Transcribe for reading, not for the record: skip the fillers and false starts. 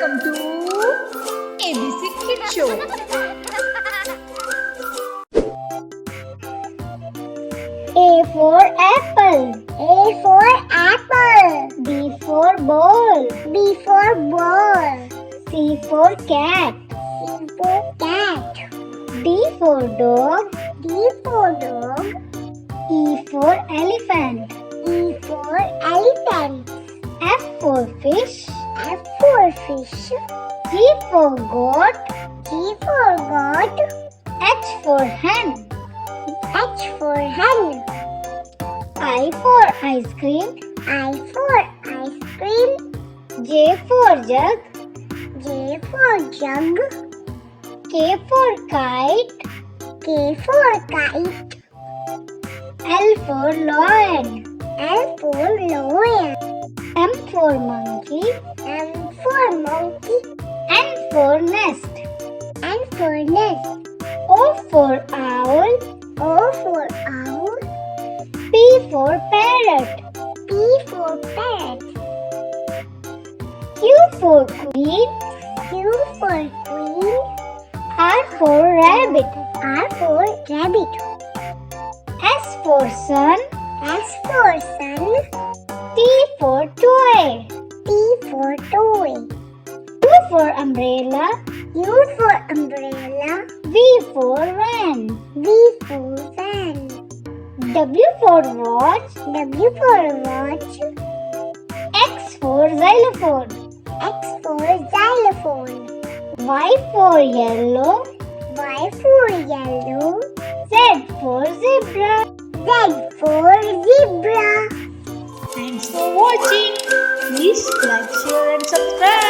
Welcome to ABC Kids Show. A for apple. A for apple. B for ball. B for ball. C for cat. C for cat. D for dog. D for dog. E for elephant. E for elephant. F for fish. F for fish. G for goat. G for goat. H for hen. H for hen. I for ice cream. I for ice cream. J for jug. J for jug. K for kite. K for kite. L for lion. L for lion. M for monkey. M for monkey. N for nest. N for nest. O for owl. O for owl. P for parrot. P for parrot. Q for queen. Q for queen. R for rabbit. R for rabbit. S for sun. S for sun. T for toy. T for toy. U for umbrella. U for umbrella. V for van. V for van. W for watch. W for watch. X for xylophone. X for xylophone. Y for yellow. Y for yellow. Z for zebra. Z for zebra. Thanks for watching. Please like, share and subscribe.